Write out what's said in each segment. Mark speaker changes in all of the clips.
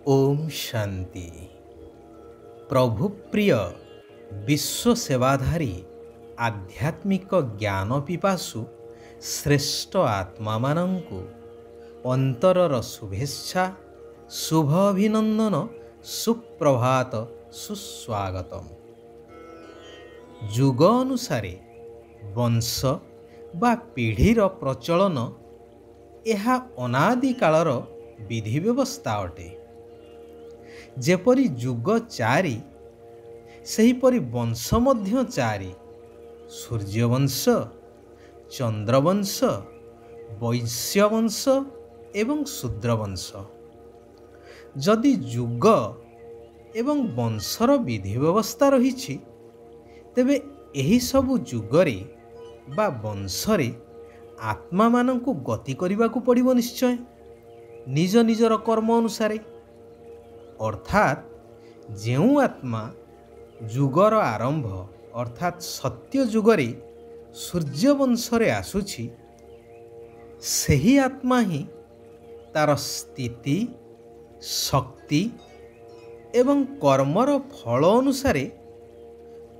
Speaker 1: ओम शांति। प्रभु प्रिय विश्व सेवाधारी आध्यात्मिक ज्ञान पिपासु श्रेष्ठ आत्मा मानंकु अंतरर शुभेच्छा शुभ अभिनंदन सुप्रभात सुस्वागतम। जुग अनुसारे वंश बा पीढ़ीर प्रचलन यह अनादि कालर विधि व्यवस्था अटे। जेपरि जुग चारि सेहिपरि वंश मध्य चारि। सूर्यवंश, चंद्रवंश, वैश्यवंश एवं शूद्रवंश। जदि जुग एवं वंशर विधि व्यवस्था रही तेबे एही सबु जुगरे बा वंशरे आत्मा मानंकु गति करिबाकु पड़िबो निश्चय निज निजर कर्म अनुसारे। अर्थात जेउ आत्मा जुगर आरंभ अर्थात सत्य जुगरे सूर्यवंशरे आसुछि सेही आत्मा ही तार स्थिति शक्ति एवं कर्मर फल अनुसारे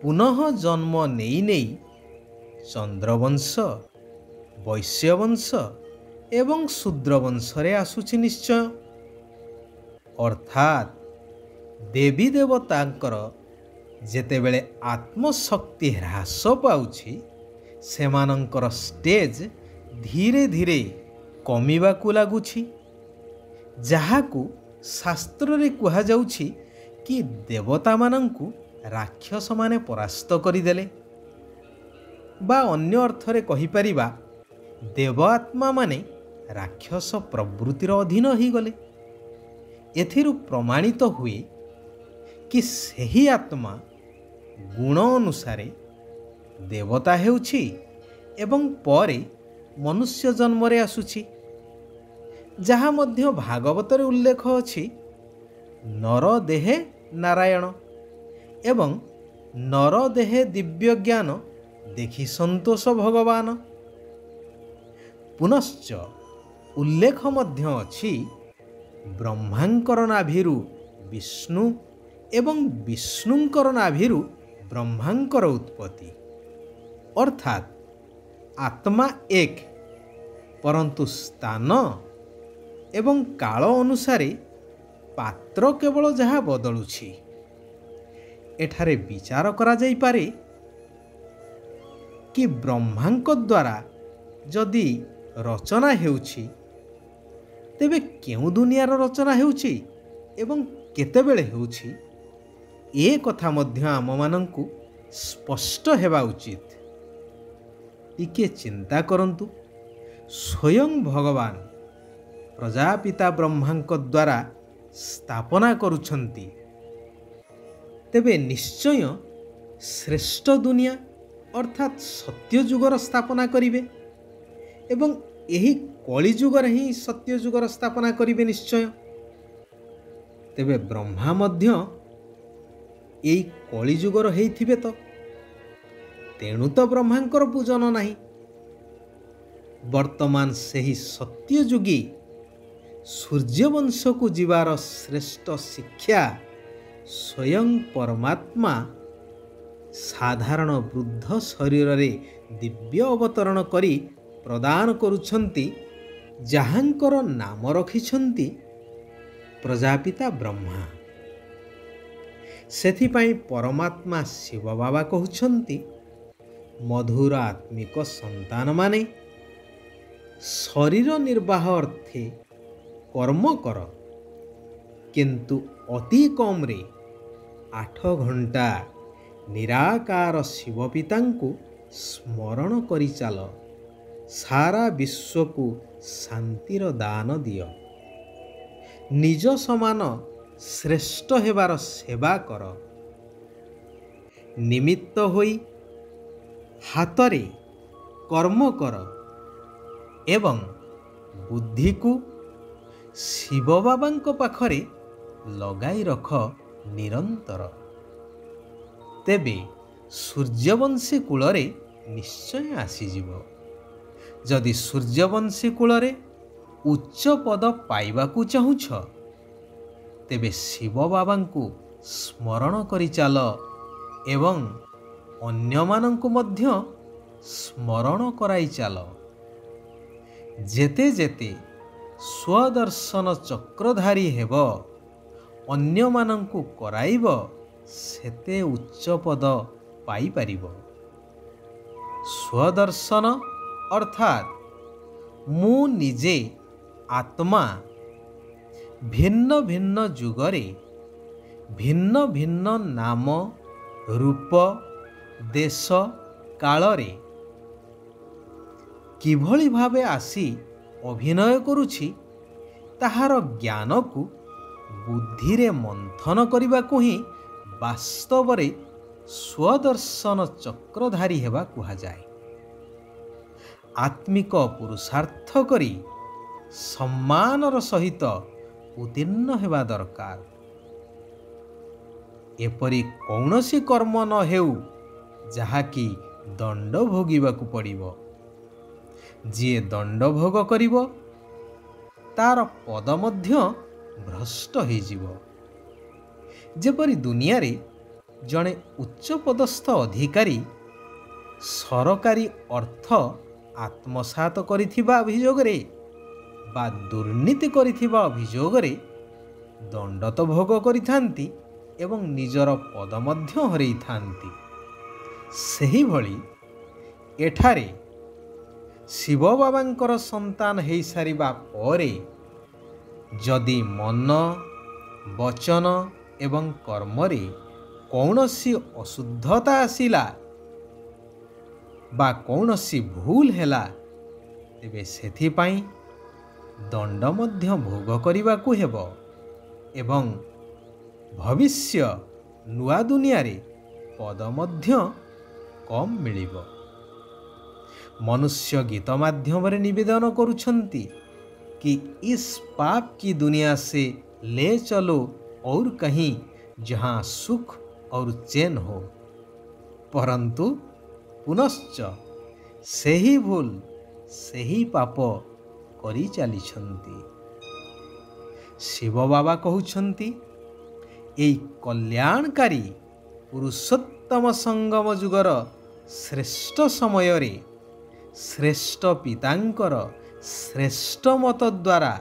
Speaker 1: पुनः जन्म नेई नेई चंद्रवंश वैश्यवंश एवं शूद्रवंशरे आसुछि निश्चय। अर्थात देवी देवतांकर जेतेबेले आत्मशक्ति ह्रास पाउछि सेमानंकर स्टेज धीरे धीरे कमिबाकु लागुछि, जहाकु शास्त्र रे कुहा जाउछि कि देवता मानंकु राक्षस माने परास्त करिदेले बा अन्य अर्थरे कहि परिबा देव आत्मा माने राक्षस प्रवृत्तिर अधीन ही गले। एथिरु प्रमाणित हुए कि सही आत्मा गुण अनुसारे देवता हेउछि एवं परे मनुष्य जन्म रे आसुछि, जहा मध्य भागवतरे उल्लेख अछि नर देहे नारायण एवं नर देहे दिव्य ज्ञान देखि संतोष भगवान। पुनश्च उल्लेख मध्य अछि ब्रह्मांकर नाभिरु विष्णु एवं विष्णुंकर नाभिरु ब्रह्मांकर उत्पत्ति। अर्थात आत्मा एक परंतु स्थान एवं काल अनुसारे पात्र केवल जहा बदलुछि। एठारे विचार करा जाई पारे कि ब्रह्मांक द्वारा जदि रचना हेउछि तेबे केउ दुनियार रचना हेउछि एवं केतेबेले हेउछि ए कथा मध्य आम मानंकु स्पष्ट हेबा उचित। टिके चिंता करंतु, स्वयं भगवान प्रजापिता ब्रह्मांक द्वारा स्थापना करुछंती तेबे निश्चय श्रेष्ठ दुनिया अर्थात सत्य जुगर स्थापना करिवे एवं एही कली जुगर ही सत्य जुगर स्थापना करिवे निश्चय। तेबे ब्रह्मा मध्य एई कली जुगर हेइथिबे तो तेणु तो ब्रह्मांकर पूजन नाही। वर्तमान सेही सत्य जुगी सूर्यवंश को जीवार श्रेष्ठ शिक्षा स्वयं परमात्मा साधारण वृद्ध शरीर रे दिव्य अवतरण करी प्रदान करुछंती, जहांकर नाम रखिछंती प्रजापिता ब्रह्मा। सेथिपाई परमात्मा शिव बाबा कहउछंती मधुर आत्मिक संतान माने शरीर निर्वाह अर्थे कर्म कर, किंतु अति कम रे 8 घंटा निराकार शिव पितांकु स्मरण करि चाल, सारा विश्व को शांतिर दान दियो, निज समान श्रेष्ठ हेबार सेवा कर, निमित्त होई हातरे कर्म कर एवं बुद्धि को शिव बाबांको पाखरे लगाई रख निरंतर। तेबे सूर्यवंशी कूलरे निश्चय आसीजिव। जदि सूर्यवंशी कूलरे उच्च पद पाइबाकू चाहुछ ତେବେ ଶିବ ବାବାଙ୍କୁ ସ୍ମରଣ କରି ଚାଲ ଏବଂ ଅନ୍ୟମାନଙ୍କୁ ମଧ୍ୟ ସ୍ମରଣ କରାଇ ଚାଲ। ଯେତେ ଯେତେ ସ୍ୱଦର୍ଶନ ଚକ୍ରଧାରୀ ହେବ, ଅନ୍ୟମାନଙ୍କୁ କରାଇବ, ସେତେ ଉଚ୍ଚ ପଦ ପାଇପାରିବ। ସ୍ୱଦର୍ଶନ ଅର୍ଥାତ୍ ମୁଁ ନିଜେ ଆତ୍ମା ଭିନ୍ନ ଭିନ୍ନ ଯୁଗରେ ଭିନ୍ନ ଭିନ୍ନ ନାମ, ରୂପ, ଦେଶ, କାଳରେ କିଭଳି ଭାବେ ଆସି ଅଭିନୟ କରୁଛି, ତାହାର ଜ୍ଞାନକୁ ବୁଦ୍ଧିରେ ମନ୍ଥନ କରିବାକୁ ହିଁ ବାସ୍ତବରେ ସ୍ୱଦର୍ଶନ ଚକ୍ରଧାରୀ ହେବା କୁହାଯାଏ। ଆତ୍ମିକ ପୁରୁଷାର୍ଥ କରି ସମ୍ମାନର ସହିତ ଉତ୍ତୀର୍ଣ୍ଣ ହେବା ଦରକାର। ଏପରି କୌଣସି କର୍ମ ନ ହେଉ ଯାହାକି ଦଣ୍ଡ ଭୋଗିବାକୁ ପଡ଼ିବ। ଯିଏ ଦଣ୍ଡ ଭୋଗ କରିବ, ତାର ପଦ ମଧ୍ୟ ଭ୍ରଷ୍ଟ ହୋଇଯିବ। ଯେପରି ଦୁନିଆରେ ଜଣେ ଉଚ୍ଚପଦସ୍ଥ ଅଧିକାରୀ ସରକାରୀ ଅର୍ଥ ଆତ୍ମସାତ କରିଥିବା ଅଭିଯୋଗରେ ବା ଦୁର୍ନୀତି କରିଥିବା ଅଭିଯୋଗରେ ଦଣ୍ଡ ତ ଭୋଗ କରିଥାନ୍ତି ଏବଂ ନିଜର ପଦ ମଧ୍ୟ ହରାଇଥାନ୍ତି। ସେହିଭଳି ଏଠାରେ ଶିବ ବାବାଙ୍କର ସନ୍ତାନ ହୋଇସାରିବା ପରେ ଯଦି ମନ, ବଚନ ଏବଂ କର୍ମରେ କୌଣସି ଅଶୁଦ୍ଧତା ଆସିଲା ବା କୌଣସି ଭୁଲ ହେଲା, ତେବେ ସେଥିପାଇଁ ଦଣ୍ଡ ମଧ୍ୟ ଭୋଗ କରିବାକୁ ହେବ ଏବଂ ଭବିଷ୍ୟ ନୂଆ ଦୁନିଆରେ ପଦ ମଧ୍ୟ କମ୍ ମିଳିବ। ମନୁଷ୍ୟ ଗୀତ ମାଧ୍ୟମରେ ନିବେଦନ କରୁଛନ୍ତି कि इस पाप की दुनिया से ले चलो और कहीं जहाँ सुख और चैन हो। परंतु पुनश्च ସେହି ଭୁଲ ସେହି ପାପ କରି ଚାଲିଛନ୍ତି। ଶିବ ବାବା କହୁଛନ୍ତି, ଏହି କଲ୍ୟାଣକାରୀ ପୁରୁଷୋତ୍ତମ ସଙ୍ଗମ ଯୁଗର ଶ୍ରେଷ୍ଠ ସମୟରେ ଶ୍ରେଷ୍ଠ ପିତାଙ୍କର ଶ୍ରେଷ୍ଠ ମତ ଦ୍ୱାରା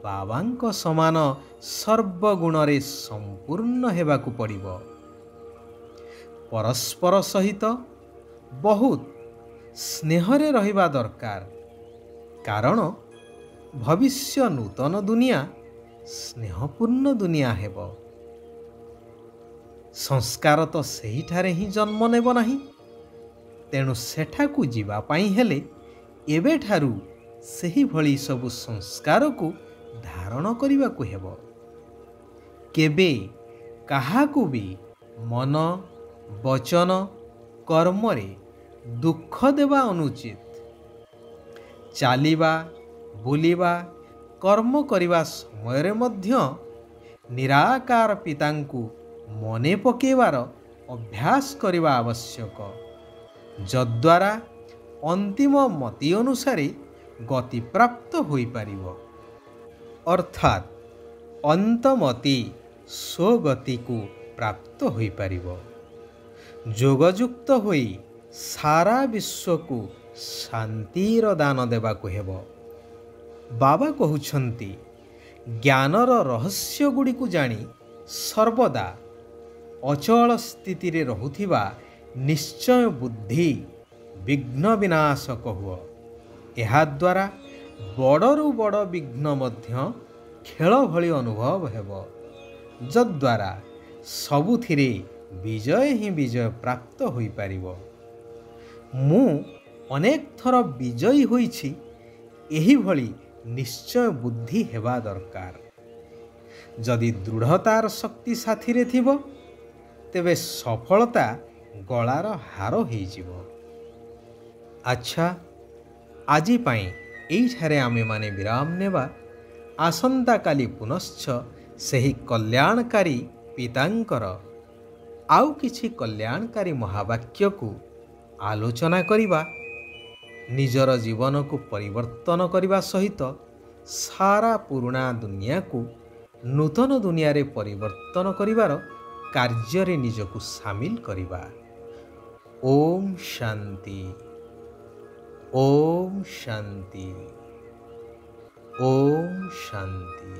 Speaker 1: ବାବାଙ୍କ ସମାନ ସର୍ବଗୁଣରେ ସମ୍ପୂର୍ଣ୍ଣ ହେବାକୁ ପଡ଼ିବ। ପରସ୍ପର ସହିତ ବହୁତ ସ୍ନେହରେ ରହିବା ଦରକାର, କାରଣ ଭବିଷ୍ୟ ନୂତନ ଦୁନିଆ ସ୍ନେହପୂର୍ଣ୍ଣ ଦୁନିଆ ହେବ। ସଂସ୍କାର ତ ସେହିଠାରେ ହିଁ ଜନ୍ମ ନେବ ନାହିଁ। ତେଣୁ ସେଠାକୁ ଯିବା ପାଇଁ ହେଲେ ଏବେଠାରୁ ସେହିଭଳି ସବୁ ସଂସ୍କାରକୁ ଧାରଣ କରିବାକୁ ହେବ। କେବେ କାହାକୁ ବି ମନ, ବଚନ, କର୍ମରେ ଦୁଃଖ ଦେବା ଅନୁଚିତ। ଚାଲିବା, ବୁଲିବା, କର୍ମ କରିବା ସମୟରେ ମଧ୍ୟ ନିରାକାର ପିତାଙ୍କୁ ମନେ ପକାଇବାର ଅଭ୍ୟାସ କରିବା ଆବଶ୍ୟକ, ଯଦ୍ୱାରା ଅନ୍ତିମ ମତି ଅନୁସାରେ ଗତି ପ୍ରାପ୍ତ ହୋଇପାରିବ। ଅର୍ଥାତ୍ ଅନ୍ତମତି ସ୍ୱଗତିକୁ ପ୍ରାପ୍ତ ହୋଇପାରିବ। ଯୋଗଯୁକ୍ତ ହୋଇ ସାରା ବିଶ୍ୱକୁ ଶାନ୍ତିର ଦାନ ଦେବାକୁ ହେବ। ବାବା କହୁଛନ୍ତି, ଜ୍ଞାନର ରହସ୍ୟ ଗୁଡ଼ିକୁ ଜାଣି ସର୍ବଦା ଅଚଳ ସ୍ଥିତିରେ ରହୁଥିବା ନିଶ୍ଚୟ ବୁଦ୍ଧି ବିଘ୍ନ ବିନାଶକ ହୁଅ। ଏହାଦ୍ୱାରା ବଡ଼ରୁ ବଡ଼ ବିଘ୍ନ ମଧ୍ୟ ଖେଳ ଭଳି ଅନୁଭବ ହେବ, ଯଦ୍ୱାରା ସବୁଥିରେ ବିଜୟ ହିଁ ବିଜୟ ପ୍ରାପ୍ତ ହୋଇପାରିବ। ମୁଁ ଅନେକ ଥର ବିଜୟୀ ହୋଇଛି, ଏହିଭଳି ନିଶ୍ଚୟ ବୁଦ୍ଧି ହେବା ଦରକାର। ଯଦି ଦୃଢ଼ତାର ଶକ୍ତି ସାଥିରେ ଥିବ, ତେବେ ସଫଳତା ଗଳାର ହାର ହୋଇଯିବ। ଆଚ୍ଛା, ଆଜି ପାଇଁ ଏଇଠାରେ ଆମେମାନେ ବିରାମ ନେବା। ଆସନ୍ତାକାଲି ପୁନଶ୍ଚ ସେହି କଲ୍ୟାଣକାରୀ ପିତାଙ୍କର ଆଉ କିଛି କଲ୍ୟାଣକାରୀ ମହାବାକ୍ୟକୁ ଆଲୋଚନା କରିବା। ନିଜର ଜୀବନକୁ ପରିବର୍ତ୍ତନ କରିବା ସହିତ ସାରା ପୁରୁଣା ଦୁନିଆକୁ ନୂତନ ଦୁନିଆରେ ପରିବର୍ତ୍ତନ କରିବାର କାର୍ଯ୍ୟରେ ନିଜକୁ ସାମିଲ କରିବା। ଓମ୍ ଶାନ୍ତି। ଓମ୍ ଶାନ୍ତି। ଓମ୍ ଶାନ୍ତି।